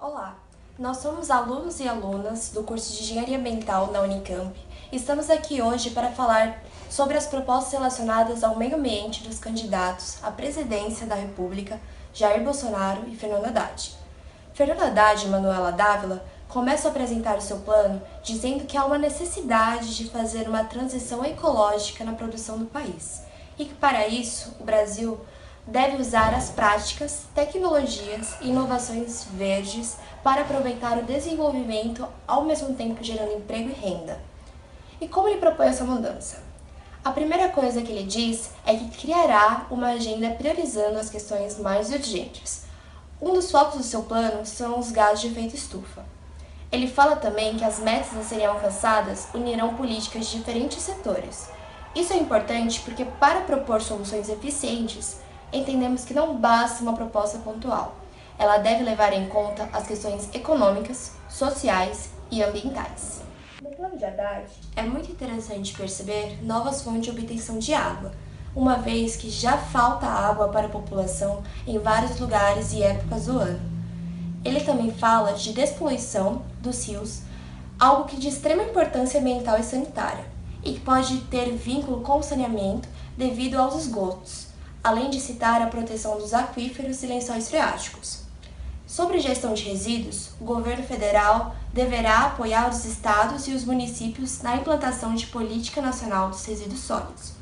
Olá, nós somos alunos e alunas do curso de Engenharia Ambiental na Unicamp e estamos aqui hoje para falar sobre as propostas relacionadas ao meio ambiente dos candidatos à presidência da República, Jair Bolsonaro e Fernando Haddad. Fernando Haddad e Manuela Dávila começam a apresentar o seu plano dizendo que há uma necessidade de fazer uma transição ecológica na produção do país e que, para isso, o Brasil deve usar as práticas, tecnologias e inovações verdes para aproveitar o desenvolvimento, ao mesmo tempo gerando emprego e renda. E como ele propõe essa mudança? A primeira coisa que ele diz é que criará uma agenda priorizando as questões mais urgentes. Um dos focos do seu plano são os gases de efeito estufa. Ele fala também que as metas a serem alcançadas unirão políticas de diferentes setores. Isso é importante porque, para propor soluções eficientes, entendemos que não basta uma proposta pontual. Ela deve levar em conta as questões econômicas, sociais e ambientais. No plano de Haddad, é muito interessante perceber novas fontes de obtenção de água, uma vez que já falta água para a população em vários lugares e épocas do ano. Ele também fala de despoluição dos rios, algo que de extrema importância ambiental e sanitária, e que pode ter vínculo com o saneamento devido aos esgotos, além de citar a proteção dos aquíferos e lençóis freáticos. Sobre gestão de resíduos, o governo federal deverá apoiar os estados e os municípios na implantação de política nacional dos resíduos sólidos,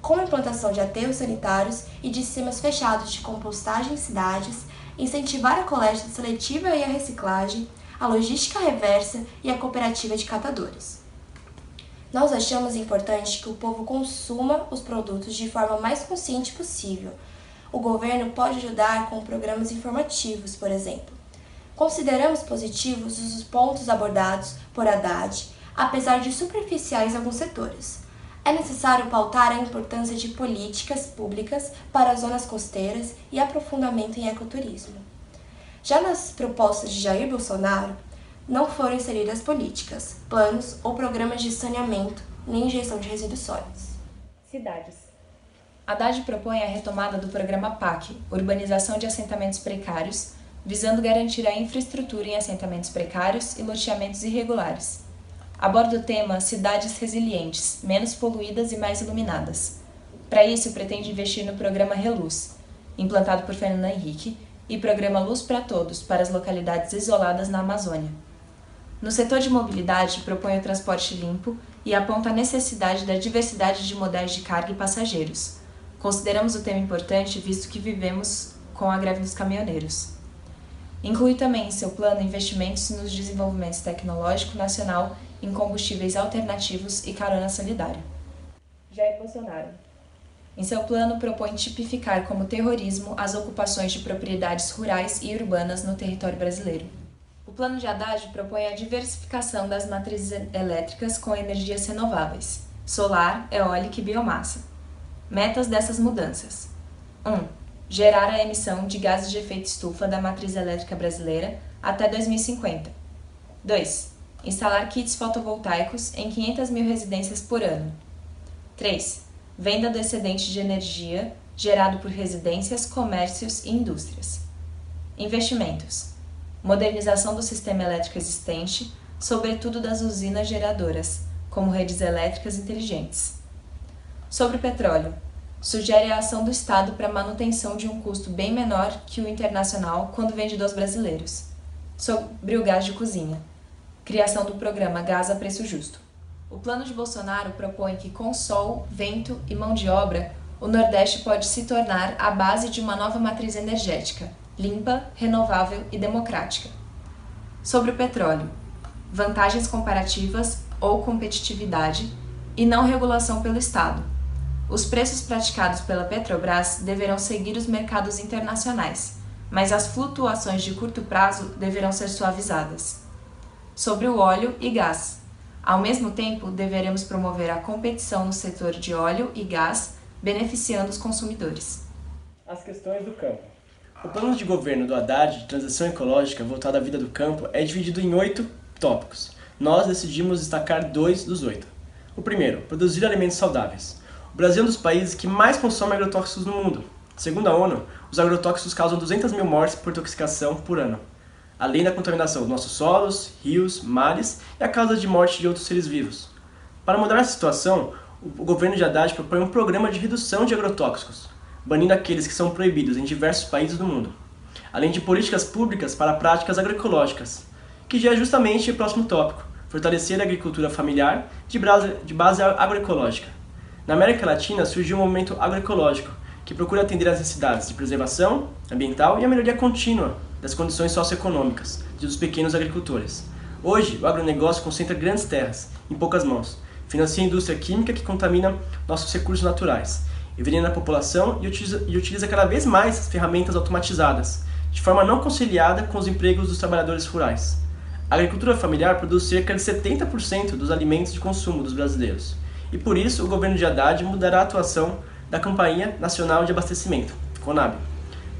com a implantação de aterros sanitários e de sistemas fechados de compostagem em cidades, incentivar a coleta seletiva e a reciclagem, a logística reversa e a cooperativa de catadores. Nós achamos importante que o povo consuma os produtos de forma mais consciente possível. O governo pode ajudar com programas informativos, por exemplo. Consideramos positivos os pontos abordados por Haddad, apesar de superficiais em alguns setores. É necessário pautar a importância de políticas públicas para as zonas costeiras e aprofundamento em ecoturismo. Já nas propostas de Jair Bolsonaro, não foram inseridas políticas, planos ou programas de saneamento nem gestão de resíduos sólidos. Cidades. Haddad propõe a retomada do programa PAC, Urbanização de Assentamentos Precários, visando garantir a infraestrutura em assentamentos precários e loteamentos irregulares. Aborda o tema Cidades Resilientes, menos poluídas e mais iluminadas. Para isso, pretende investir no programa Reluz, implantado por Fernando Henrique, e programa Luz para Todos, para as localidades isoladas na Amazônia. No setor de mobilidade, propõe o transporte limpo e aponta a necessidade da diversidade de modais de carga e passageiros. Consideramos o tema importante, visto que vivemos com a greve dos caminhoneiros. Inclui também em seu plano investimentos nos desenvolvimentos tecnológico nacional em combustíveis alternativos e carona solidária. Jair Bolsonaro. Em seu plano, propõe tipificar como terrorismo as ocupações de propriedades rurais e urbanas no território brasileiro. O plano de Haddad propõe a diversificação das matrizes elétricas com energias renováveis, solar, eólica e biomassa. Metas dessas mudanças: 1. Gerar a emissão de gases de efeito estufa da matriz elétrica brasileira até 2050. 2. Instalar kits fotovoltaicos em 500 mil residências por ano. 3. Venda do excedente de energia gerado por residências, comércios e indústrias. Investimentos: modernização do sistema elétrico existente, sobretudo das usinas geradoras, como redes elétricas inteligentes. Sobre o petróleo, sugere a ação do Estado para a manutenção de um custo bem menor que o internacional quando vendido aos brasileiros. Sobre o gás de cozinha, criação do programa Gás a Preço Justo. O plano de Bolsonaro propõe que, com sol, vento e mão de obra, o Nordeste pode se tornar a base de uma nova matriz energética, limpa, renovável e democrática. Sobre o petróleo, vantagens comparativas ou competitividade e não regulação pelo Estado. Os preços praticados pela Petrobras deverão seguir os mercados internacionais, mas as flutuações de curto prazo deverão ser suavizadas. Sobre o óleo e gás, ao mesmo tempo, deveremos promover a competição no setor de óleo e gás, beneficiando os consumidores. As questões do campo. O plano de governo do Haddad de transição ecológica voltado à vida do campo é dividido em 8 tópicos. Nós decidimos destacar 2 dos 8. O primeiro, produzir alimentos saudáveis. O Brasil é um dos países que mais consome agrotóxicos no mundo. Segundo a ONU, os agrotóxicos causam 200 mil mortes por intoxicação por ano. além da contaminação dos nossos solos, rios, mares e a causa de morte de outros seres vivos. Para mudar essa situação, o governo de Haddad propõe um programa de redução de agrotóxicos, banindo aqueles que são proibidos em diversos países do mundo, além de políticas públicas para práticas agroecológicas, que já é justamente o próximo tópico, fortalecer a agricultura familiar de base agroecológica. Na América Latina surgiu um movimento agroecológico, que procura atender às necessidades de preservação ambiental e a melhoria contínua das condições socioeconômicas dos pequenos agricultores. Hoje, o agronegócio concentra grandes terras em poucas mãos, financia a indústria química que contamina nossos recursos naturais, envenena a população e utiliza cada vez mais as ferramentas automatizadas, de forma não conciliada com os empregos dos trabalhadores rurais. A agricultura familiar produz cerca de 70% dos alimentos de consumo dos brasileiros, e por isso o governo de Haddad mudará a atuação da Companhia Nacional de Abastecimento, CONAB,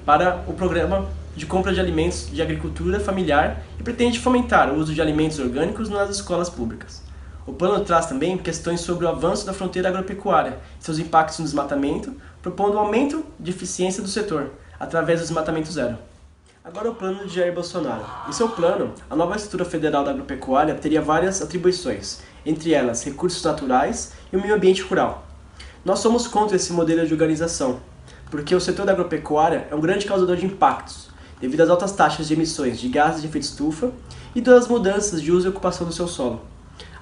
para o Programa de Compra de Alimentos de Agricultura Familiar e pretende fomentar o uso de alimentos orgânicos nas escolas públicas. O plano traz também questões sobre o avanço da fronteira agropecuária e seus impactos no desmatamento, propondo o aumento de eficiência do setor, através do desmatamento zero. Agora o plano de Jair Bolsonaro. Em seu plano, a nova estrutura federal da agropecuária teria várias atribuições, entre elas recursos naturais e o meio ambiente rural. Nós somos contra esse modelo de organização, porque o setor da agropecuária é um grande causador de impactos, devido às altas taxas de emissões de gases de efeito estufa e das mudanças de uso e ocupação do seu solo.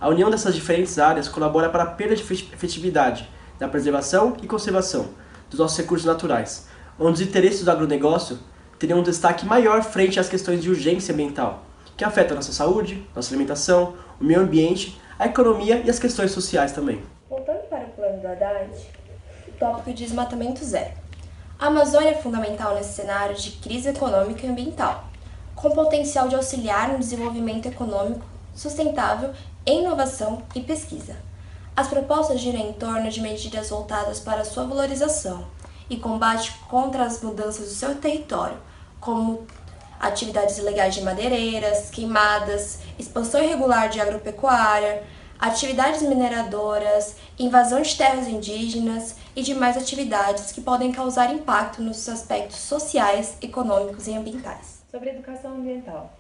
A união dessas diferentes áreas colabora para a perda de efetividade da preservação e conservação dos nossos recursos naturais, onde os interesses do agronegócio teriam um destaque maior frente às questões de urgência ambiental, que afetam a nossa saúde, nossa alimentação, o meio ambiente, a economia e as questões sociais também. Voltando para o plano do Haddad, o tópico de desmatamento zero. A Amazônia é fundamental nesse cenário de crise econômica e ambiental, com potencial de auxiliar no desenvolvimento econômico sustentável, inovação e pesquisa. As propostas giram em torno de medidas voltadas para a sua valorização e combate contra as mudanças do seu território, como atividades ilegais de madeireiras, queimadas, expansão irregular de agropecuária, atividades mineradoras, invasão de terras indígenas e demais atividades que podem causar impacto nos aspectos sociais, econômicos e ambientais. Sobre educação ambiental.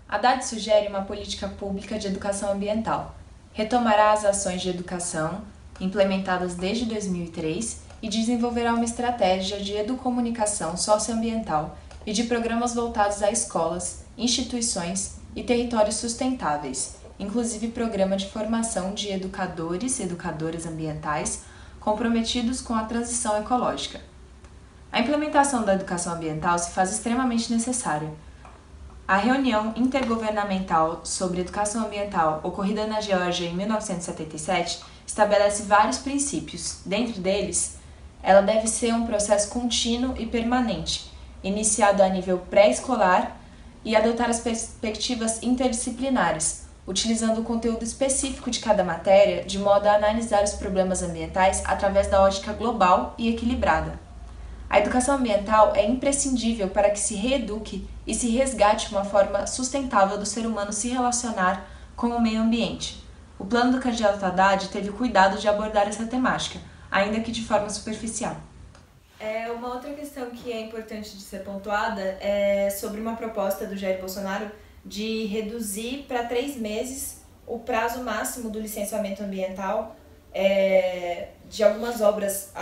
Haddad sugere uma política pública de educação ambiental. Retomará as ações de educação implementadas desde 2003 e desenvolverá uma estratégia de educomunicação socioambiental e de programas voltados a escolas, instituições e territórios sustentáveis, inclusive programa de formação de educadores e educadoras ambientais comprometidos com a transição ecológica. A implementação da educação ambiental se faz extremamente necessária. A reunião intergovernamental sobre educação ambiental, ocorrida na Geórgia em 1977, estabelece vários princípios. Dentre deles, ela deve ser um processo contínuo e permanente, iniciado a nível pré-escolar e adotar as perspectivas interdisciplinares, utilizando o conteúdo específico de cada matéria de modo a analisar os problemas ambientais através da ótica global e equilibrada. A educação ambiental é imprescindível para que se reeduque e se resgate uma forma sustentável do ser humano se relacionar com o meio ambiente. O plano do candidato Haddad teve cuidado de abordar essa temática, ainda que de forma superficial. Uma outra questão que é importante de ser pontuada é sobre uma proposta do Jair Bolsonaro de reduzir para 3 meses o prazo máximo do licenciamento ambiental de algumas obras.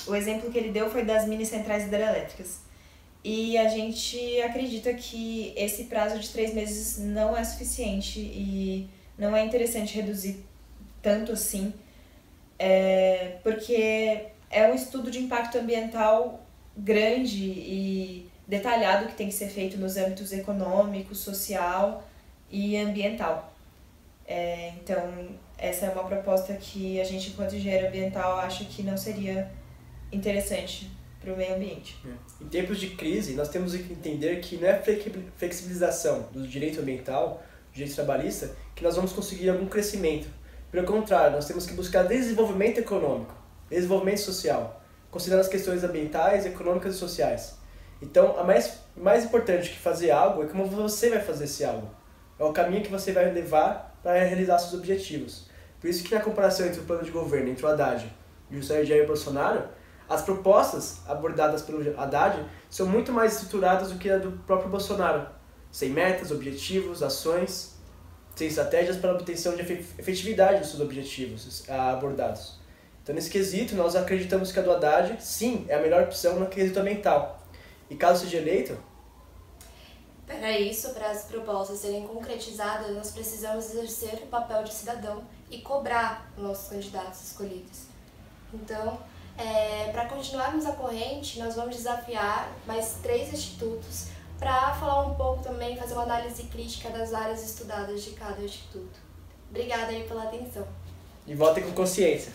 O exemplo que ele deu foi das mini centrais hidrelétricas. E a gente acredita que esse prazo de 3 meses não é suficiente e não é interessante reduzir tanto assim, porque é um estudo de impacto ambiental grande e detalhado que tem que ser feito nos âmbitos econômico, social e ambiental. Então, essa é uma proposta que a gente, enquanto engenheiro ambiental, acha que não seria interessante para o meio ambiente. Em tempos de crise, nós temos que entender que não é flexibilização do direito ambiental, do direito trabalhista, que nós vamos conseguir algum crescimento. Pelo contrário, nós temos que buscar desenvolvimento econômico, desenvolvimento social, considerando as questões ambientais, econômicas e sociais. Então, mais importante que fazer algo é como você vai fazer esse algo. É o caminho que você vai levar para realizar seus objetivos. Por isso que na comparação entre o plano de governo, entre o Haddad e o Jair Bolsonaro, as propostas abordadas pelo Haddad são muito mais estruturadas do que a do próprio Bolsonaro. sem metas, objetivos, ações, sem estratégias para a obtenção de efetividade dos seus objetivos abordados. Então, nesse quesito, nós acreditamos que a do Haddad, sim, é a melhor opção no quesito ambiental. E caso seja eleito... Para isso, para as propostas serem concretizadas, nós precisamos exercer o papel de cidadão e cobrar os nossos candidatos escolhidos. Então, para continuarmos a corrente, nós vamos desafiar mais 3 institutos para falar um pouco também, fazer uma análise crítica das áreas estudadas de cada instituto. Obrigada aí pela atenção. E votem com consciência.